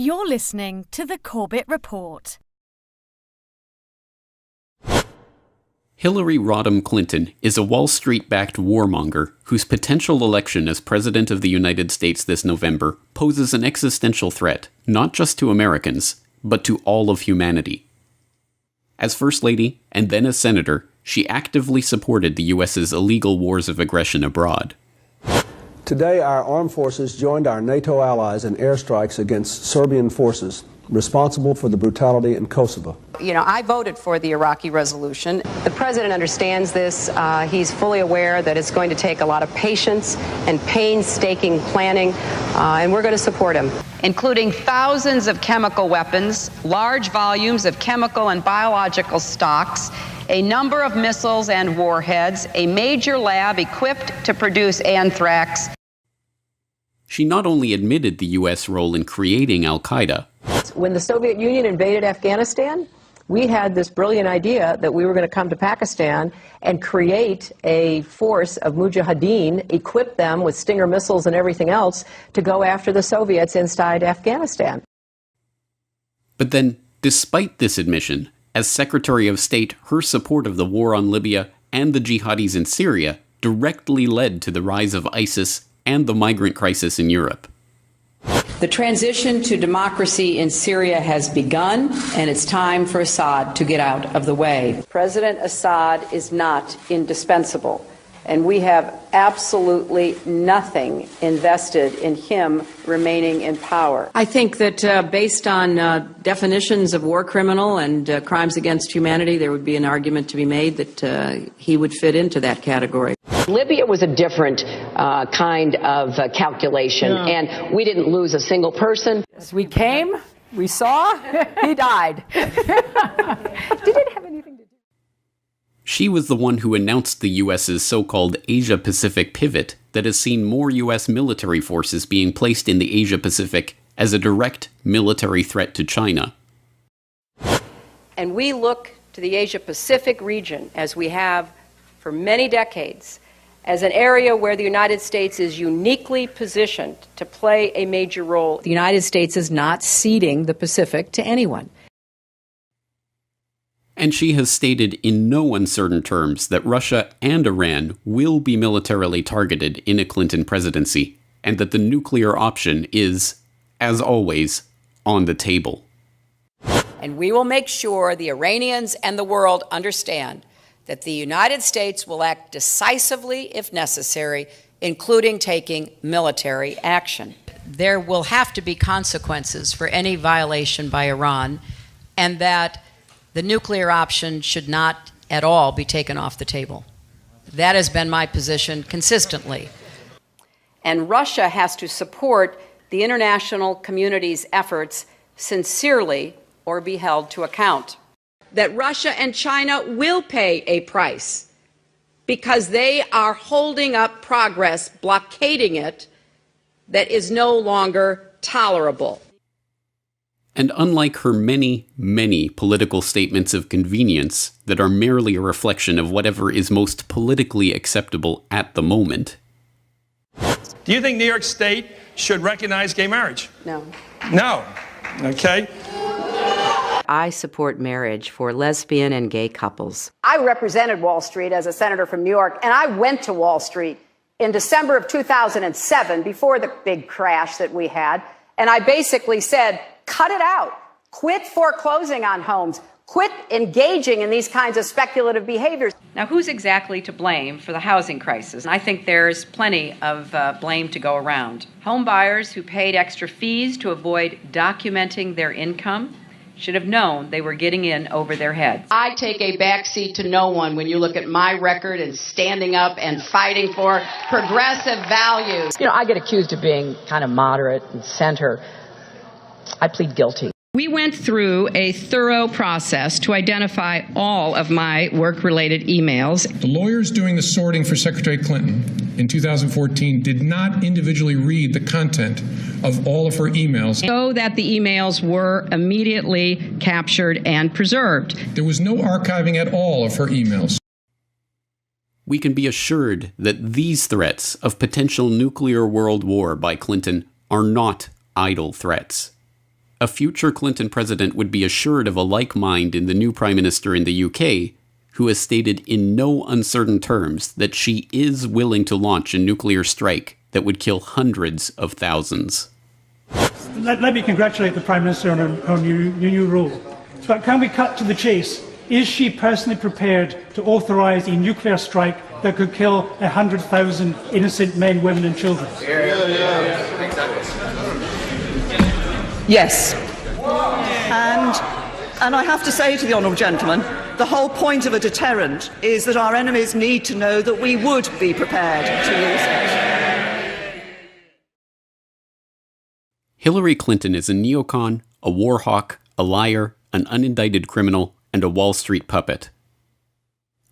You're listening to the Corbett Report. Hillary Rodham Clinton is a Wall Street-backed warmonger whose potential election as President of the United States this November poses an existential threat, not just to Americans, but to all of humanity. As First Lady, and then as Senator, she actively supported the U.S.'s illegal wars of aggression abroad. Today, our armed forces joined our NATO allies in airstrikes against Serbian forces responsible for the brutality in Kosovo. I voted for the Iraqi resolution. The president understands this. He's fully aware that it's going to take a lot of patience and painstaking planning, and we're going to support him. Including thousands of chemical weapons, large volumes of chemical and biological stocks, a number of missiles and warheads, a major lab equipped to produce anthrax. She not only admitted the U.S. role in creating al-Qaeda. When the Soviet Union invaded Afghanistan, we had this brilliant idea that we were going to come to Pakistan and create a force of mujahideen, equip them with Stinger missiles and everything else to go after the Soviets inside Afghanistan. But then, despite this admission, as Secretary of State, her support of the war on Libya and the jihadis in Syria directly led to the rise of ISIS and the migrant crisis in Europe. The transition to democracy in Syria has begun, and it's time for Assad to get out of the way. President Assad is not indispensable, and we have absolutely nothing invested in him remaining in power. I think that based on definitions of war criminal and crimes against humanity, there would be an argument to be made that he would fit into that category. Libya was a different kind of calculation, and we didn't lose a single person. We came, we saw, he died. Did it have anything to do? She was the one who announced the U.S.'s so-called Asia-Pacific pivot that has seen more U.S. military forces being placed in the Asia-Pacific as a direct military threat to China. And we look to the Asia-Pacific region, as we have for many decades, as an area where the United States is uniquely positioned to play a major role. The United States is not ceding the Pacific to anyone. And she has stated in no uncertain terms that Russia and Iran will be militarily targeted in a Clinton presidency, and that the nuclear option is, as always, on the table. And we will make sure the Iranians and the world understand that the United States will act decisively if necessary, including taking military action. There will have to be consequences for any violation by Iran, and that the nuclear option should not at all be taken off the table. That has been my position consistently. And Russia has to support the international community's efforts sincerely or be held to account. That Russia and China will pay a price because they are holding up progress, blockading it, that is no longer tolerable. And unlike her many, many political statements of convenience that are merely a reflection of whatever is most politically acceptable at the moment. Do you think New York State should recognize gay marriage? No. No. Okay. I support marriage for lesbian and gay couples. I represented Wall Street as a senator from New York, and I went to Wall Street in December of 2007, before the big crash that we had, and I basically said, cut it out. Quit foreclosing on homes. Quit engaging in these kinds of speculative behaviors. Now, who's exactly to blame for the housing crisis? I think there's plenty of blame to go around. Home buyers who paid extra fees to avoid documenting their income should have known they were getting in over their heads. I take a backseat to no one when you look at my record and standing up and fighting for progressive values. I get accused of being kind of moderate and center. I plead guilty. We went through a thorough process to identify all of my work-related emails. The lawyers doing the sorting for Secretary Clinton in 2014 did not individually read the content of all of her emails, so that the emails were immediately captured and preserved. There was no archiving at all of her emails. We can be assured that these threats of potential nuclear world war by Clinton are not idle threats. a future Clinton president would be assured of a like mind in the new Prime Minister in the UK, who has stated in no uncertain terms that she is willing to launch a nuclear strike that would kill hundreds of thousands. Let me congratulate the Prime Minister on her new role. But can we cut to the chase? Is she personally prepared to authorise a nuclear strike that could kill 100,000 innocent men, women and children? Yes. And I have to say to the honourable gentleman, the whole point of a deterrent is that our enemies need to know that we would be prepared to use it. Hillary Clinton is a neocon, a war hawk, a liar, an unindicted criminal, and a Wall Street puppet.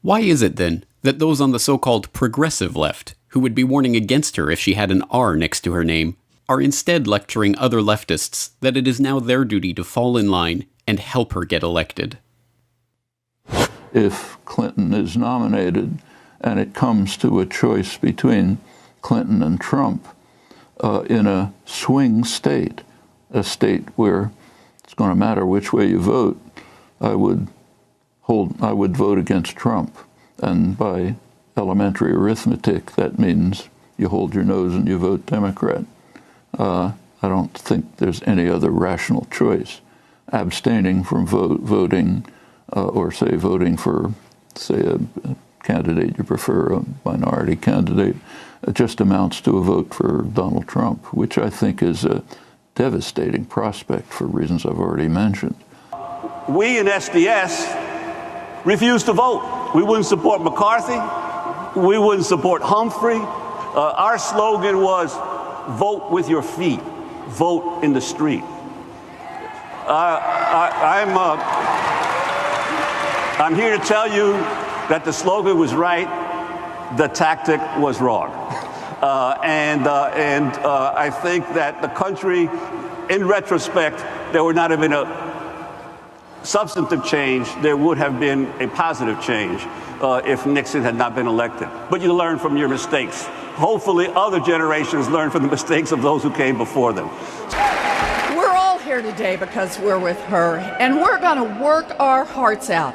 Why is it, then, that those on the so-called progressive left, who would be warning against her if she had an R next to her name, are instead lecturing other leftists that it is now their duty to fall in line and help her get elected? If Clinton is nominated and it comes to a choice between Clinton and Trump in a swing state, a state where it's going to matter which way you vote, I would vote against Trump. And by elementary arithmetic, that means you hold your nose and you vote Democrat. I don't think there's any other rational choice. Abstaining from voting, or say voting for, say, a candidate you prefer, a minority candidate, just amounts to a vote for Donald Trump, which I think is a devastating prospect for reasons I've already mentioned. We in SDS refused to vote. We wouldn't support McCarthy. We wouldn't support Humphrey. Our slogan was, vote with your feet, vote in the street. I'm here to tell you that the slogan was right, the tactic was wrong. I think that the country, in retrospect, there would not have been a substantive change, there would have been a positive change if Nixon had not been elected. But you learn from your mistakes. Hopefully other generations learn from the mistakes of those who came before them. We're all here today because we're with her, and we're going to work our hearts out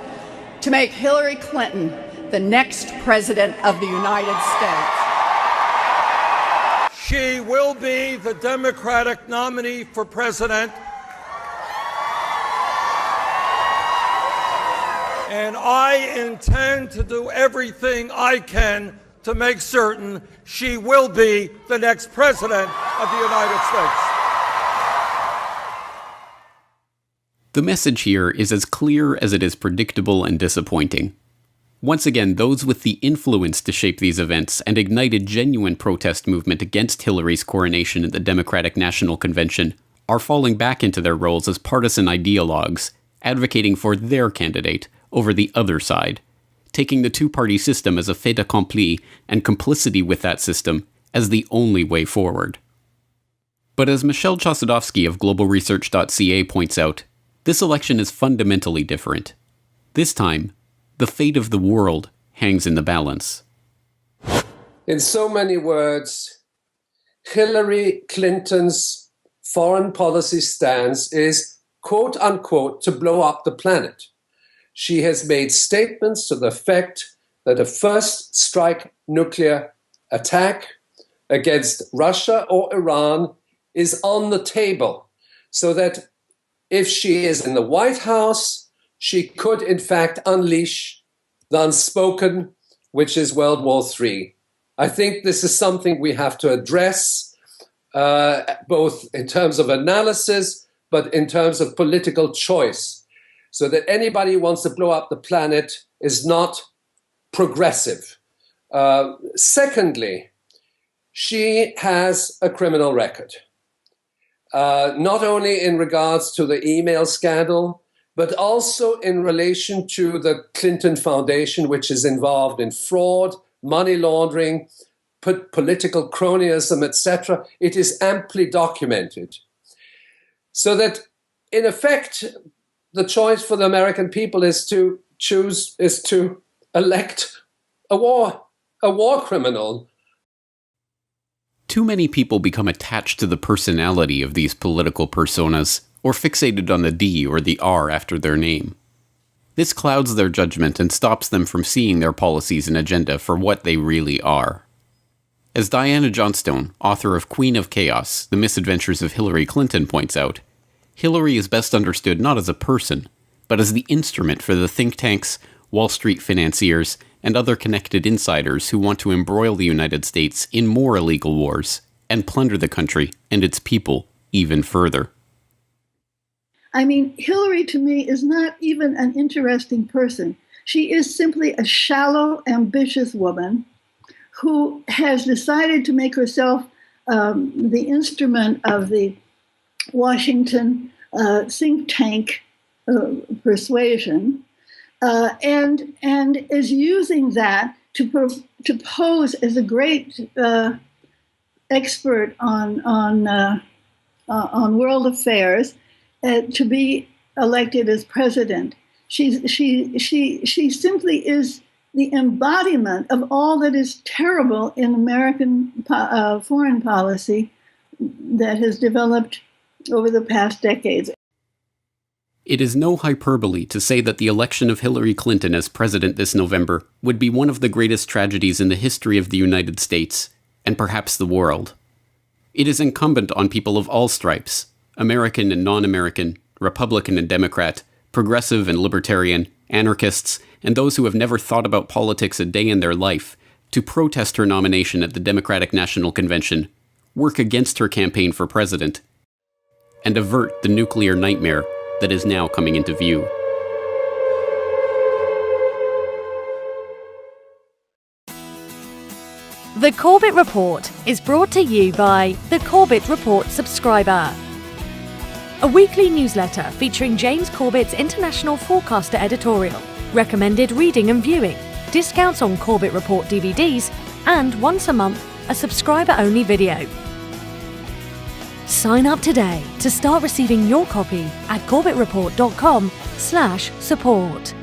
to make Hillary Clinton the next president of the United States. She will be the Democratic nominee for president. And I intend to do everything I can to make certain she will be the next president of the United States. The message here is as clear as it is predictable and disappointing. Once again, those with the influence to shape these events and ignite a genuine protest movement against Hillary's coronation at the Democratic National Convention are falling back into their roles as partisan ideologues, advocating for their candidate over the other side, taking the two-party system as a fait accompli and complicity with that system as the only way forward. But as Michelle Chossudovsky of globalresearch.ca points out, this election is fundamentally different. This time, the fate of the world hangs in the balance. In so many words, Hillary Clinton's foreign policy stance is, quote unquote, to blow up the planet. She has made statements to the effect that a first strike nuclear attack against Russia or Iran is on the table, so that if she is in the White House, she could in fact unleash the unspoken, which is World War III. I think this is something we have to address, both in terms of analysis, but in terms of political choice, so that anybody who wants to blow up the planet is not progressive. Secondly, she has a criminal record, not only in regards to the email scandal, but also in relation to the Clinton Foundation, which is involved in fraud, money laundering, political cronyism, etc. It is amply documented. So that, in effect, the choice for the American people is to elect a war criminal. Too many people become attached to the personality of these political personas, or fixated on the D or the R after their name. This clouds their judgment and stops them from seeing their policies and agenda for what they really are. As Diana Johnstone, author of Queen of Chaos, The Misadventures of Hillary Clinton, points out, Hillary is best understood not as a person, but as the instrument for the think tanks, Wall Street financiers, and other connected insiders who want to embroil the United States in more illegal wars and plunder the country and its people even further. I mean, Hillary to me is not even an interesting person. She is simply a shallow, ambitious woman who has decided to make herself the instrument of the Washington think tank persuasion, and is using that to pose as a great expert on world affairs, to be elected as president. She simply is the embodiment of all that is terrible in American foreign policy that has developed over the past decades. It is no hyperbole to say that the election of Hillary Clinton as president this November would be one of the greatest tragedies in the history of the United States, and perhaps the world. It is incumbent on people of all stripes, American and non-American, Republican and Democrat, progressive and libertarian, anarchists, and those who have never thought about politics a day in their life, to protest her nomination at the Democratic National Convention, work against her campaign for president, and avert the nuclear nightmare that is now coming into view. The Corbett Report is brought to you by the Corbett Report subscriber, a weekly newsletter featuring James Corbett's International Forecaster editorial, recommended reading and viewing, discounts on Corbett Report DVDs, and once a month, a subscriber-only video. Sign up today to start receiving your copy at corbettreport.com/support.